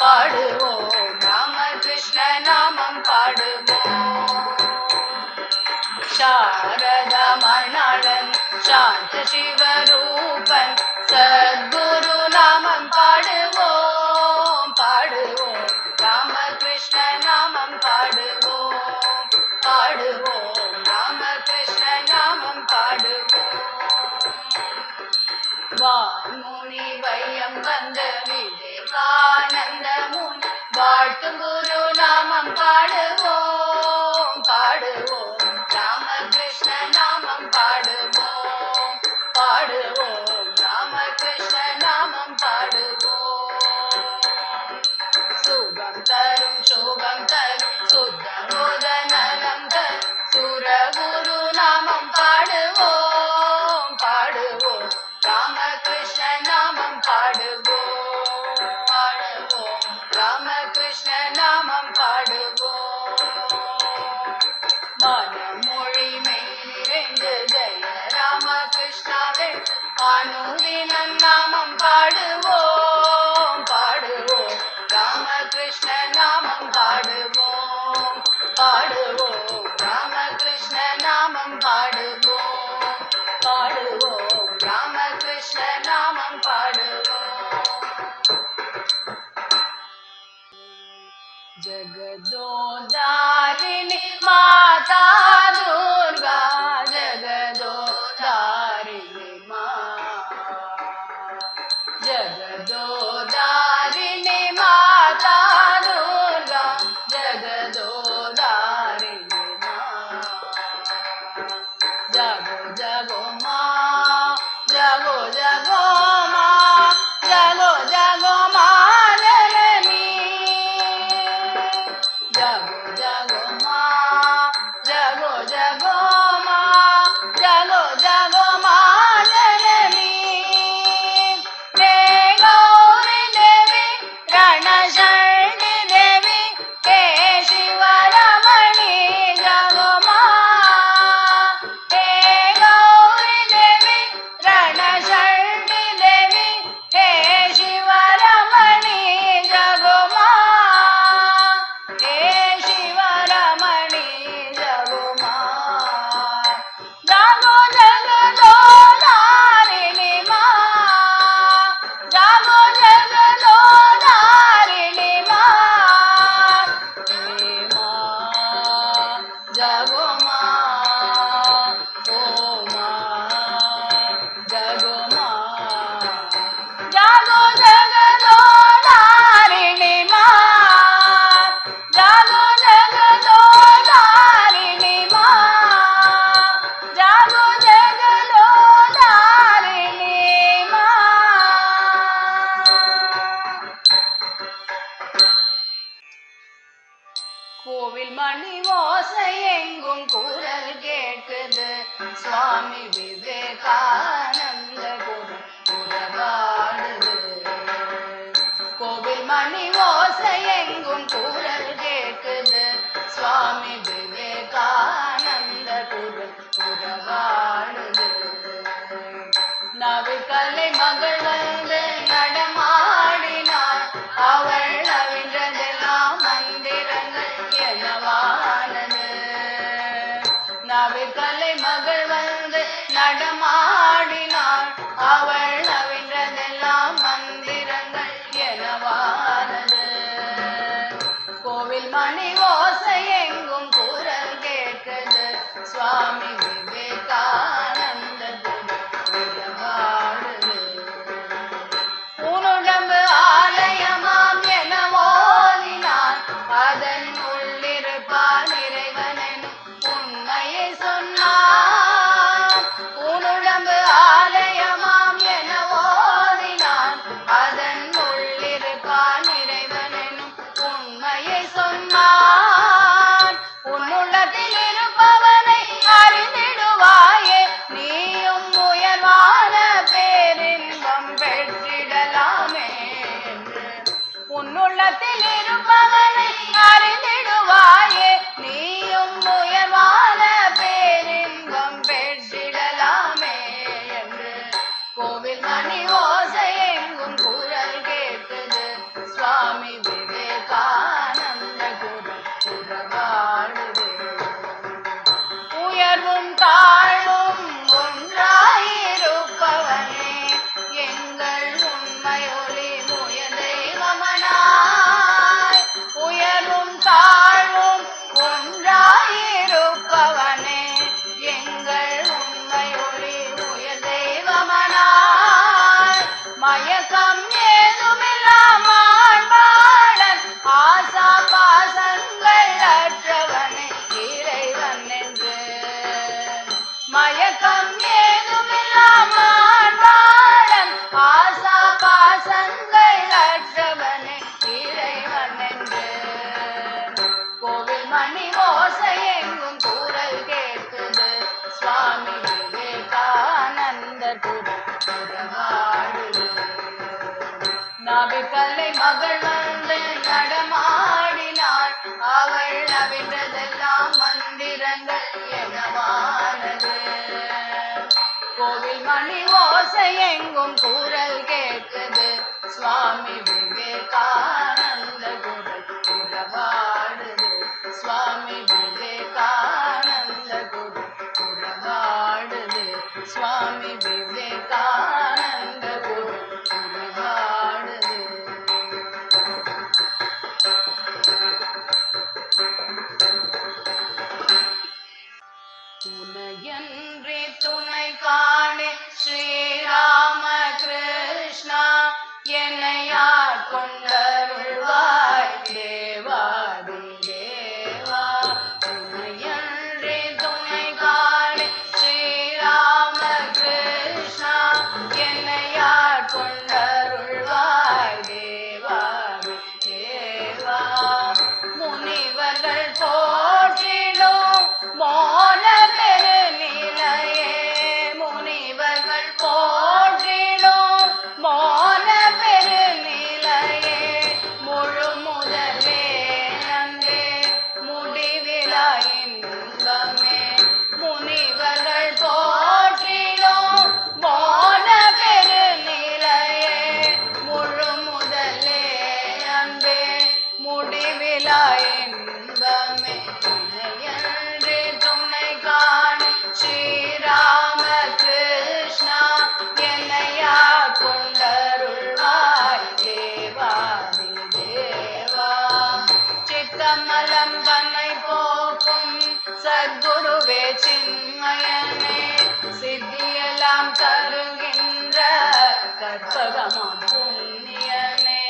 பாடுவோம் ராமகிருஷ்ண நாமம் பாடுவோம். சாரத மணாளன் சாந்த சிவரூபன் சத்குரு நாமம் பாடுவோம் பாடுவோம் ராமகிருஷ்ண நாமம் பாடுவோம் பாடுவோம் ராமகிருஷ்ண நாமம் பாடுவோம். வான்முனி வையம் வந்த விவேகானந்த முனி வாழ்த்தும் குரு நாமம் பாடுவோம் பாடுவோம் ராமகிருஷ்ண நாமம் பாடுவோம் பாடுவோம் ராமகிருஷ்ண நாமம் பாடுவோம். சுகம் தரும் சுகம் தரும் சுத்த போத நலம் தரும் சுரகுரு நாமம் பாடுவோம் பாடுவோம் ராமகிருஷ்ண நாமம் பாடுவோம் பாடுவோம் ராமகிருஷ்ண நாமம் பாடுவோம். மனமொழி மெய்நிறைந்து ஜெய ராமகிருஷ்ணாவின் அனுதினம் நாமம் பாடுவோம் பாடுவோம் ராமகிருஷ்ண நாமம் பாடுவோம் பாடுவோம் ராமகிருஷ்ண நாமம் பாடுவோம் பாடுவோம் ராமகிருஷ்ண நாமம் பாடுவோம். जगदोदारिणी माता दुर्गा जगदोदारिणी माँ जगदोदारिणी माता दुर्गा जगदोदारिणी माँ जगो जगो माँ जगो जगो माँ जगो जगो माँ जगो जगो माँ जगो जगो माँ जगो जगो माँ जननी हे गौरी देवी रणशरणी देवी हे शिवरमणी जगो माँ हे गौरी देवी रणशरणी देवी हे शिवरमणी जगो माँ हे शिवरमणी जगो माँ जागो जगदोदारिणी माँ जागो जगदोदारिणी माँ हे माँ जगो माँ ओ माँ जगो माँ जागो जगदोदारिणी माँ जागो जगदोदारिणी माँ जागो जगदोदारिणी माँ. கோவில் மணி ஓசை எங்கும் குரல் கேட்குது சுவாமி விவேகானந்த குரல் உறவாடுது. கோவில் மணி ஓசை எங்கும் குரல் கேட்குது சுவாமி விவேகானந்த குரல் உறவாடுது. நவிக்கலை மகள் வந்து நடமாடினாள் அவள் நவின்றதெல்லாம் மந்திரங்கள் எனவானது. நவிக்கலை மகள் வந்து நடமாடினாள் அவள் நவின்றதெல்லாம் மந்திரங்கள் எனவானது. கோவில் மணி ஓசை எங்கும் குரல் கேட்குது சுவாமி விவேகானந்த உறவாடுது. உன்னுடம்பு ஆலயமாம் என ஓதினான் அதன் உள்ளிருப்பான் இறைவனின் உண்மையை சொன்னான். உன்னுடம்பு ஆலயமாம் என ஓதினான் அதன் உள்ளிருப்பான் இறைவனின் உண்மையை சொன்னான். உன்னுள்ளத்தில் இருப்பவனை அறிந்திடுவாயே நீயும் உயர்வான பேரின்பம் பெற்றிடலாமே என்று. உன்னுள்ளத்தில் இருப்பவனை அறிந்திடுவாயே நீயும் உயர்வான பேரின்பம் பெற்றிடலாமே என்று. கோவில் மணி ஓசை எங்கும் குரல் கேட்குது சுவாமி மகள் வந்து நடமாடினாள். அவள் நவின்றதெல்லாம் மந்திரங்கள் எனவானது. கோவில் மணி ஓசை எங்கும் குரல் கேட்குது. சுவாமி விவேகானந்த குரல் உறவாடுது. சுவாமி விவேகானந்த குரல் உறவாடுது. சுவாமி விவேகானந்த குரல் உறவாடுது. துணையன்றி துணை காணே ஸ்ரீராம கிருஷ்ணா. என்னையார் கொண்டருள்வாய் தேவாதி தேவா. துணையன்றி துணை காணே ஸ்ரீராம கிருஷ்ணா. என்னையார் கொண்டருள்வாய் தேவாதி தேவா. முனிவர்கள் போற்றிடும் மோன பெருநிலையே. முனிவர்கள் போற்றிடும் மோன பெருநிலையே. முழு முதலே நன்றே முடிவிலா இன்பமே. முனிவர்கள் போற்றிடும் மோன பெருநிலையே. முழு முதலே அன்பே முடிவிலா இன்பமே. துணையன்றி துணை காணே ஸ்ரீராம கிருஷ்ணா. என்னையா கொண்டருள்வாய் தேவாதி தேவா. சித்தமலம் தன்னை போக்கும் சத்குருவே சின்மயனே. சித்தியெல்லாம் தருகின்ற கற்பகமாம் புண்ணியனே.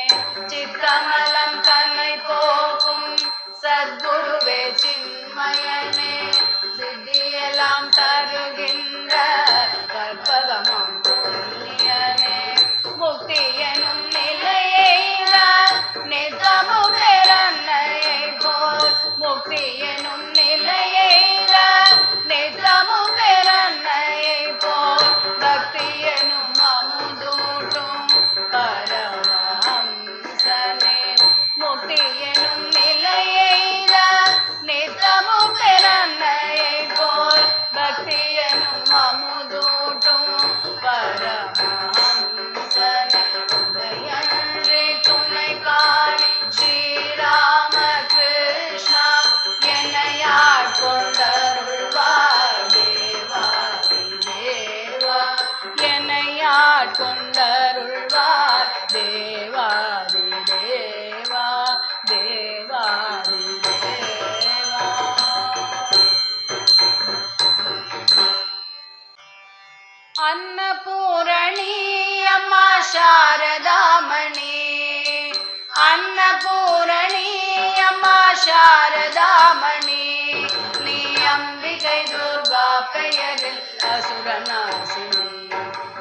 சித்தமலம் தன்னை போக்கும் சத்குருவே சின்மயனே. சித்தியெல்லாம் தருகின்ற கற்பகமாம் புண்ணியனே. முக்தி எனும் நிலையெய்த நித்தமும் பெறன்னையை போல். முக்தி எனும் நிலையெய்த நித்தமும் பெறன்னையை போல். பக்தி எனும் அமுதூட்டும் பரமஹம்சனே. முக்தி எனும் நிலையெய்த நித்தமும் பெறன்னையை போல். பக்தி எனும் அமுதூட்டும் பரமஹம்சனே. துணையன்றி துணை காணே ஸ்ரீராம கிருஷ்ணா. என்னையார் கொண்டருள்வாய் தேவாதி தேவா. என்னையார் கொண்டருள்வாய் தேவாதி தேவா. தேவாதி தேவா. அன்னபூரணி அம்மா சாரதாமணி. அன்னபூரணி அம்மா சாரதாமணி. நீ அம்பிகை துர்கா பெயரில் அசுரநாசினி.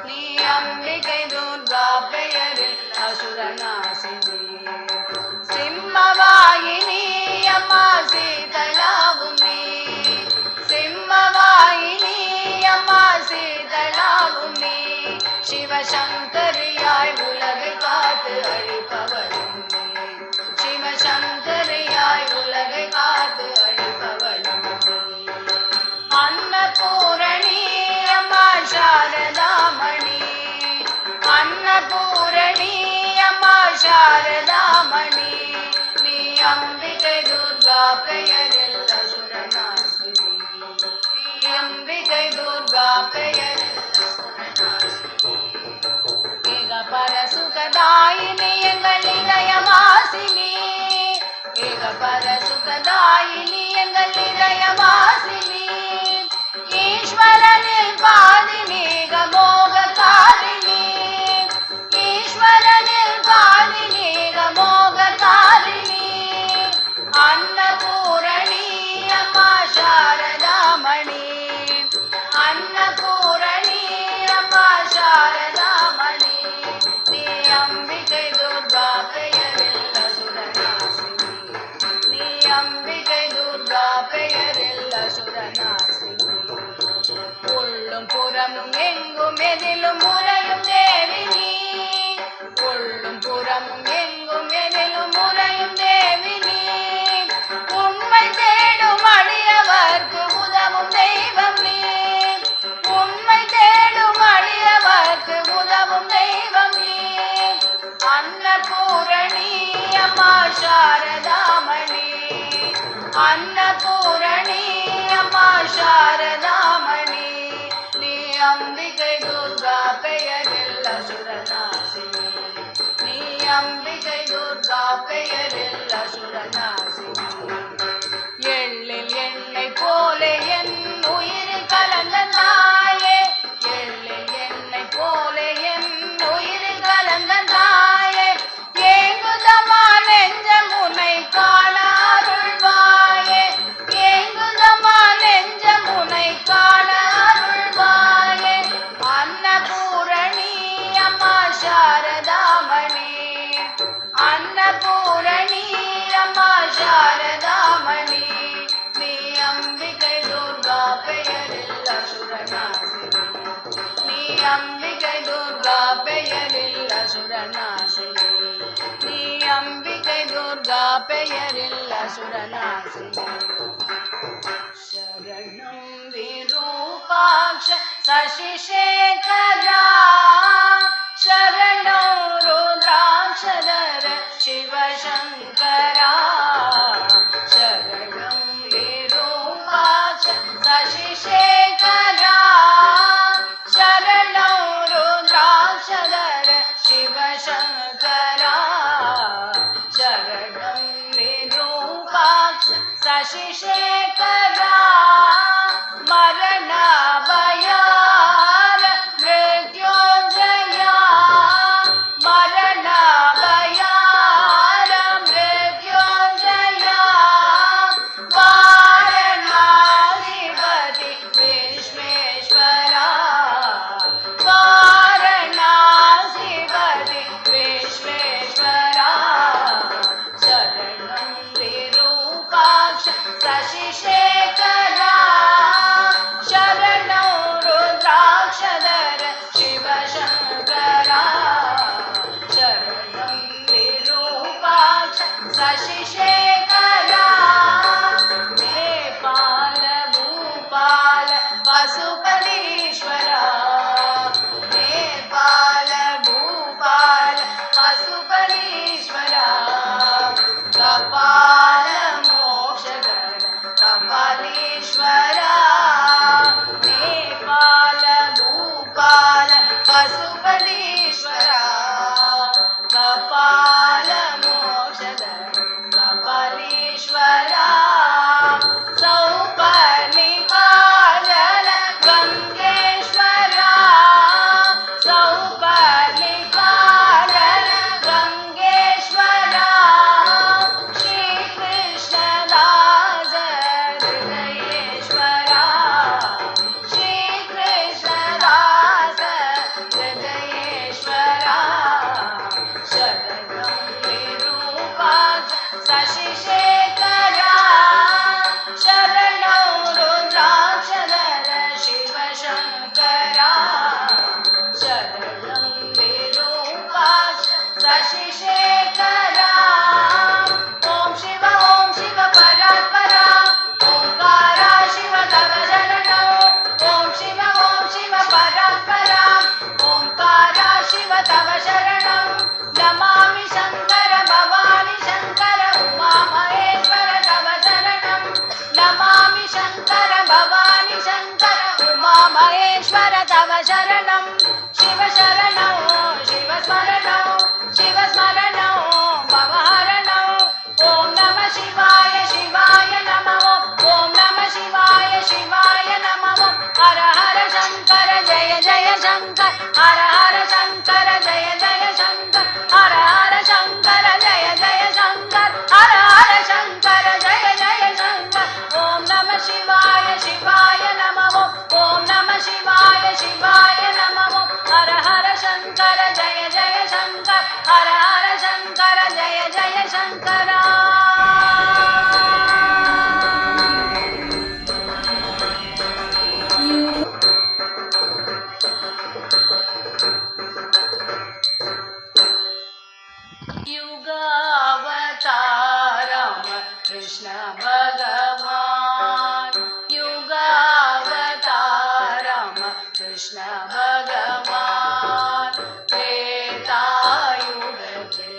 நீ அம்பிகை துர்கா பெயரில் அசுரநாசினி. சிம்மவாயினி அம்மா சீதளாவும் நீ. சிம்மவாயினி அம்மா சீதளாவும் நீ. சிவசங்கரியாய் உலகை காத்து அழிப்பவளும் நீ. சிவசங்கரியாய் உலகை காத்து அழிப்பவளும் நீ. அன்னபூரணி அம்மா சாரதாமணி. அன்னபூரணி அம்மா சாரதாமணி. நீ அம்பிகை துர்கா பெயரில் அசுரநாசினி. நீ அம்பிகை துர்கா பெயரில் அசுரநாசினி. ஏக பரசுகதாயினி எங்கள் இதயவாசினி. ஏக பரசுகதாயினி எங்கள் இதயவாசினி. ஈஸ்வரனில் பாதினி கமோககாரிணி. ஈஸ்வரனில் பாதினி கமோககாரிணி. அன்னபூரணி அம்மா சாரதாமணி. அன்னபூரணி அம்மா சாரதாமணி. நீ அம்பிகை துர்கா பெயரில் அசுரநாசினி. நீ அம்பிகை துர்கா பெயரில் அசுரநாசினி. உள்ளும் புறமும் எங்கும் எதிலும் உறையும் தேவி நீ. உள்ளும் புறமும் எங்கும் ಶಾರದಾಮಣಿ ಅನ್ನಪೂರಣಿ ಅಮ್ಮ ಶಾರದಾಮಣಿ ನೀ ಅಂಬಿಕೆ ದುರ್ಗಾ பெயரில் அசுரநாசினி நீ அம்பிகை துர்கா பெயரில் அசுரநாசினி எள்ளில் எண்ணெய் போல என் உயிரில் கலந்த தாயே எள்ளில் எண்ணெய் போல என் உயிரில் கலந்த தாயே ஏங்குதமா நெஞ்சம் உன்னை காண அருள்வாயே ஏங்குதமா நெஞ்சம் உன்னை காண அருள்வாயே ಅನ್ನಪೂರಣಿ ಅಮ್ಮ ಶಾರದಾಮಣಿ ಅನ್ನಪೂರಣಿ ಅಮ್ಮ ಶಾರದಾಮಣಿ ನೀ ಅಂಬಿಕೈ ದುರ್ಗಾ பெயரில் அசுரநாசினி நீ அம்பிகை துர்கா பெயரில் அசுரநாசினி நீ அம்பிகை துர்கா பெயரில் அசுரநாசினி शरणं विरूपाक्ष शशिशेखरा शरणं रुद्राक्षधर शिवशङ्करा शरणं विरूपाक्ष शशिशेखरा शरणं रुद्राक्षधर शिवशङ्करा शरणं विरूपाक्ष शशिशेखरा मरण भयार मृत्युंजया मरण भयार मृत्युंजया वारणाधिपति विश्वेश्वरा वारणाधिपति विश्वेश्वरा शरणं विरूपाक्ष शशिशेखरा शरणं रुद्राक्षधर शिवशङ्करा शरणं विरूपाक्ष शशिशेखरा नेपाल भूपाल पशुपतीश्वरा नेपाल भूपाल पशुपतीश्वरा कपाल मोक्षधर कपालीश्वरा नेपाल भूपाल पशुपतीश्वरा कपाल मोक्षधर कपालीश्वरा सौपर्णिकाजल गंगेश्वरा सौपर्णिकाजल गंगेश्वरा श्री कृष्णदास हृदयेश्वरा श्री कृष्णदास हृदयेश्वरा शरणं विरूपाक्ष शशिशेखरा शरणं रुद्राक्षधर शिवशङ्करा शरणं विरूपाक्ष शशिशेखरा ॐ शिव परात्परा ओंकारा शिव तव शरणं ॐ शिव परात्परा ओंकारा शिव तव शरणं नमामि शङ्कर भवानि शङ्कर उमा महेश्वर तव शरणं नमामि शङ्कर भवानि शङ्कर उमा महेश्वर तव शरणं शिव शरणं शिव स्मरणं भवहरणं ॐ नमः शिवाय शिवाय नमः ॐ नमः शिवाय नमः हर हर शङ्कर जय जय शङ्कर हर हर शङ्कर जय जय शङ्कर हर हर शङ्कर जय जय शङ्कर हर हर शङ्कर जय जय शङ्कर ॐ नमः शिवाय नमः ॐ नमः शिवाय नमः हर हर शङ्कर जय जय शङ्कर हर हर शङ्कर जय जय शङ्करा युगावतारम कृष्ण भगवान युगावतारम कृष्ण भगवान त्रेतायुग के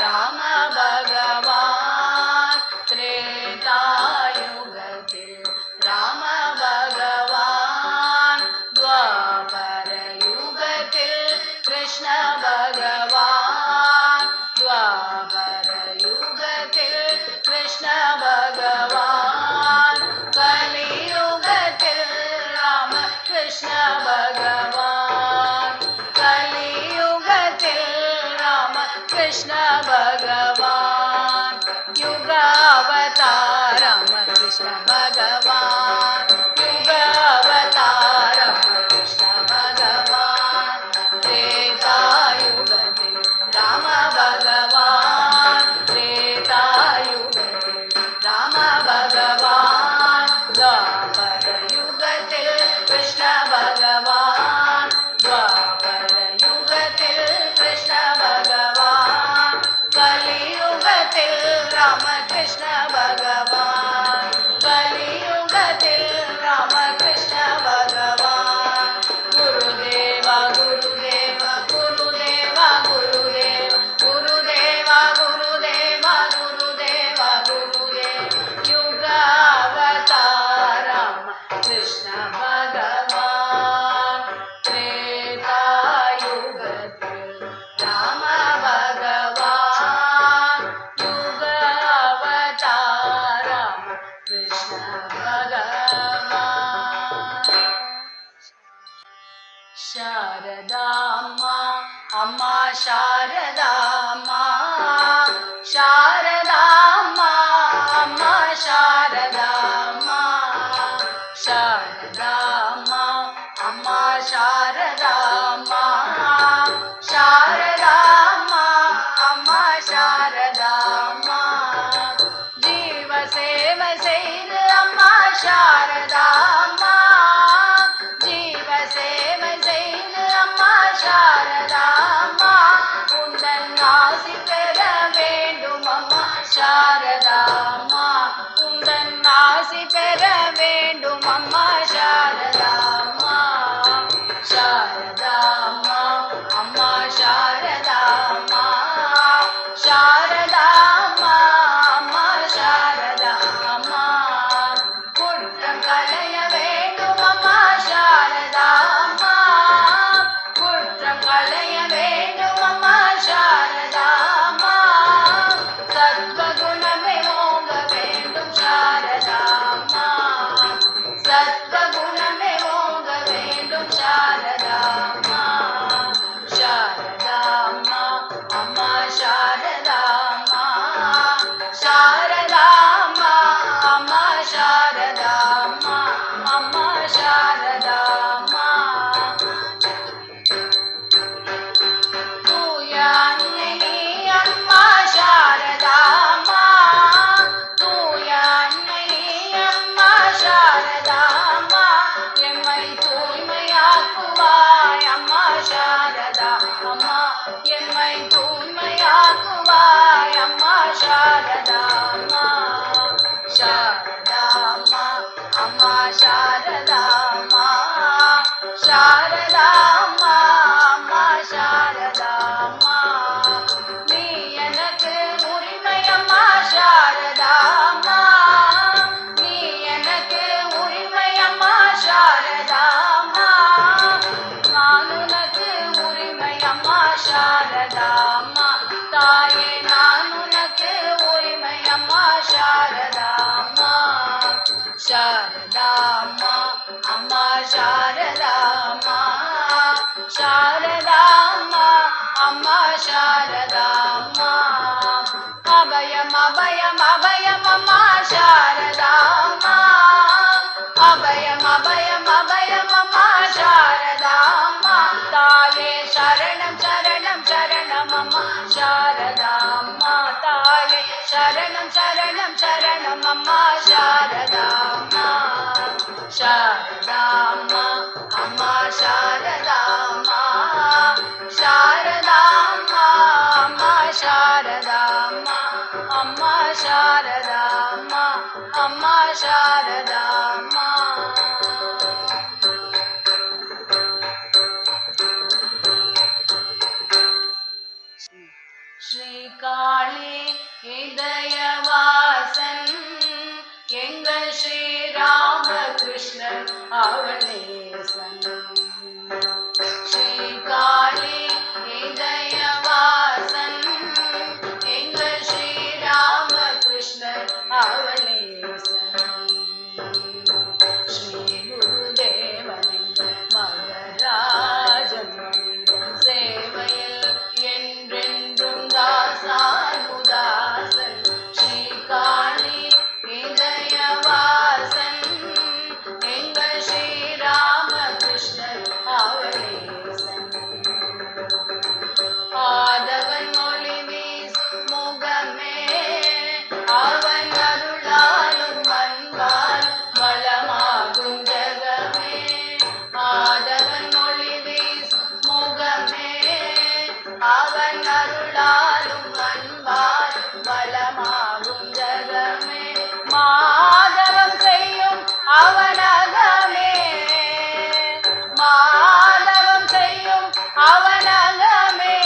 राम भगवान कृष्ण भगवान युग अवतारम कृष्ण भगवान त्रेता युगतिल राम भगवान त्रेता युगतिल राम भगवान द्वापर युगतिल कृष्ण भगवान द्वापर युगतिल कृष्ण भगवान कलियुगतिल राम कृष्ण भगवान कलियुगतिल राम कृष्ण भगवान गुरुदेवा गुरुदेवा गुरुदेवा गुरुदेवा गुरुदेवा गुरुदेवा गुरुदेवा गुरुदेव युग अवतारम कृष्ण भगवान त्रेता युगतिल राम भगवान युग अवतारम कृष्ण भगवान शारदाम्मा अम्मा शारदाम्मा शारदाम्मा अम्मा शारदाम्मा शारदाम्मा अम्मा शारदाम्मा शारदाम्मा अम्मा शारदाम्मा जीव सेव सेद अम्मा शारदाम्मा जीव सेव सेद अम्मा शारदाम्मा उन्दन आசி பெற வேண்டும் அம்மா शारदाम्मा உந்தன் ஆசி பெற வேண்டும் அம்மா शारदाम्मा शारदाम्मा अम्मा शारदाम्मा शारदाम्मा अम्मा शारदाम्मा குற்றம் களைய வேண்டும் அம்மா शारदाम्मा குற்றம் களைய வேண்டும் அம்மா शारदाम्मा சத்வகுணமே ஓங்க வேண்டும் शारदाम्मा சத்வகுணமே ஓங்க வேண்டும் शारदाम्मा शारदाम्मा अम्मा शारदाम्मा शारदाम्मा अम्मा शारदाम्मा अम्मा शारदाम्मा தூய அன்னை நீ அம்மா शारदाम्मा தூய அன்னை நீ அம்மா शारदाम्मा எம்மை தூய்மையாக்குவாய் அம்மா शारदाम्मा எம்மை தூய்மையாக்குவாய் அம்மா शारदाम्मा शारदाम्मा अम्मा शारदाम्मा शारदाम्मा अम्मा शारदाम्मा நீ எனக்கு உரிமை அம்மா शारदाम्मा நீ எனக்கு உரிமை அம்மா शारदाम्मा நான் உனக்கு உரிமை அம்மா शारदाम्मा தாயே நான் உனக்கு உரிமை அம்மா शारदाम्मा शारदाम्मा अम्मा शारदाम्मा शारदाम्मा अम्मा शारदाम्मा अभयम अभयम अभयम अम्मा शारदाम्मा अभयम अभयम अभयम अम्मा शारदाम्मा ताये शरणं शरणं शरणं अम्मा शारदाम्मा ताये शरणं शरणं शरणं अम्मा शारदाम्मा शारदाम्मा अम्मा शारदाम्मा शारदाम्मा अम्मा शारदाम्मा अम्मा शारदाम्मा अम्मा शारदाम्मा श्रीकाली இதயவாசன் எங்கள் ஸ்ரீராமகிருஷ்ணன் அவனேசன் ஸ்ரீகாளி இதயவாசன் எங்கள் ஸ்ரீராமகிருஷ்ணன் அவனேசன் அவன் அருளாலும் அன்பால் வளமாகும் ஜகமே ஆதவன் மொழி வீசும் முகமே அவன் அருளாலும் அன்பால் வளமாகும் ஜகமே மாதவம் செய்யும் அவனகமே மாதவம் செய்யும் அவனகமே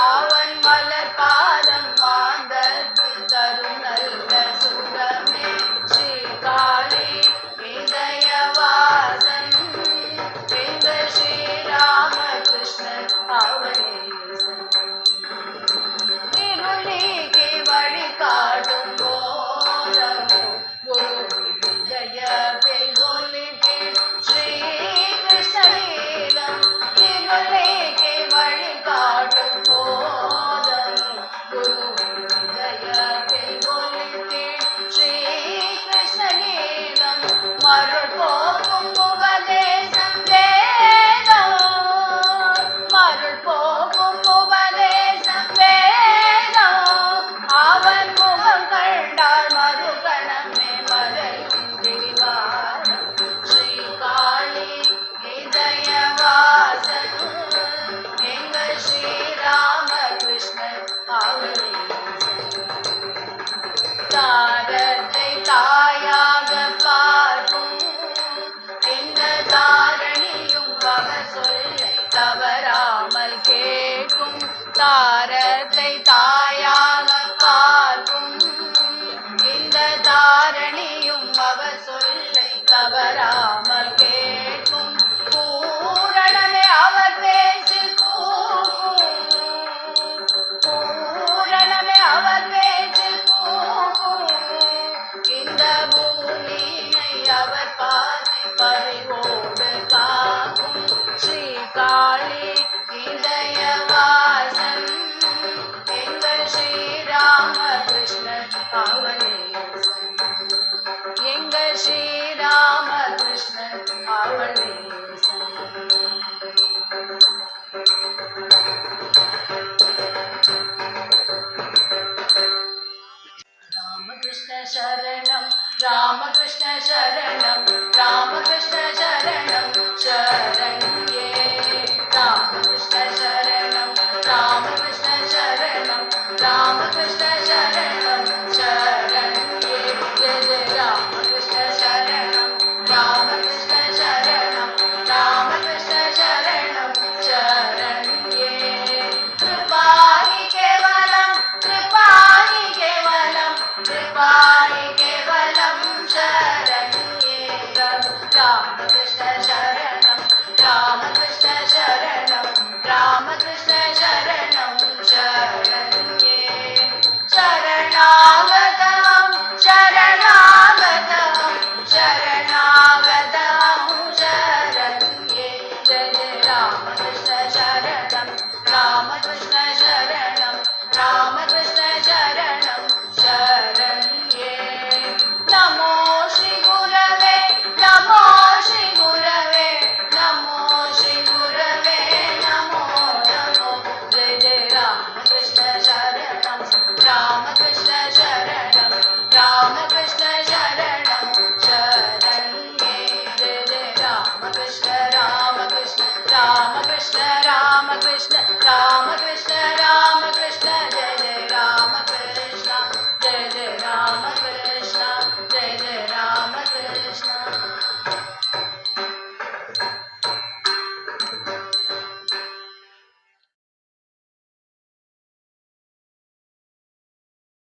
அவன் மலர் பாதம் மாந்தற்கு தரும் நல்ல சுகமே ஸ்ரீகாளி இதயவாசன் இந்த ஸ்ரீராமகிருஷ்ணன் அவனே இருளிக்கு வழிகாட்டும் போதமோ குரு இதயத்தில் ஒலிக்கு ஸ்ரீ கிருஷ்ணலீலம் இருளிக்கு வழிகாட்டும் போதமோ குரு இதயத்தில் ஒலிக்கு ஸ்ரீ கிருஷ்ணலீலம் மருள் போக்கும் உபதேசம் வேதம் மருள் போக்கும் உபதேசம் வேதம் அவன் முகம் கண்டால் மறுகணமே மறையும் திரிவாரம் ஸ்ரீகாளி இதயவாசன் எங்கள் ஸ்ரீராமகிருஷ்ணன் அவரே தாரத்தை தாயாக பார்க்கும் இந்த தாரணியும் அவர் சொல்லை தவறாமல் கேட்கும் தாரத்தை தாயாக பார்க்கும் இந்த தாரணியும் அவர் சொல்லை தவறாமல் கேட்கும் பூரணமே அவர் பேச்சில் பூக்கும் பூரணமே அவர் பேச்சில் பூக்கும் இந்த பூமியை அவர் பாதை பறிவோடு காக்கும் ஸ்ரீகாளி இதயவாசன் எங்கள் ஸ்ரீராமகிருஷ்ணன் அவனே எங்கள் ஸ்ரீராமகிருஷ்ணன் அவனே ராமகிருஷ்ண சரணம் ராமகிருஷ்ண சரணம் ராமகிருஷ்ண சரணம் சரணம்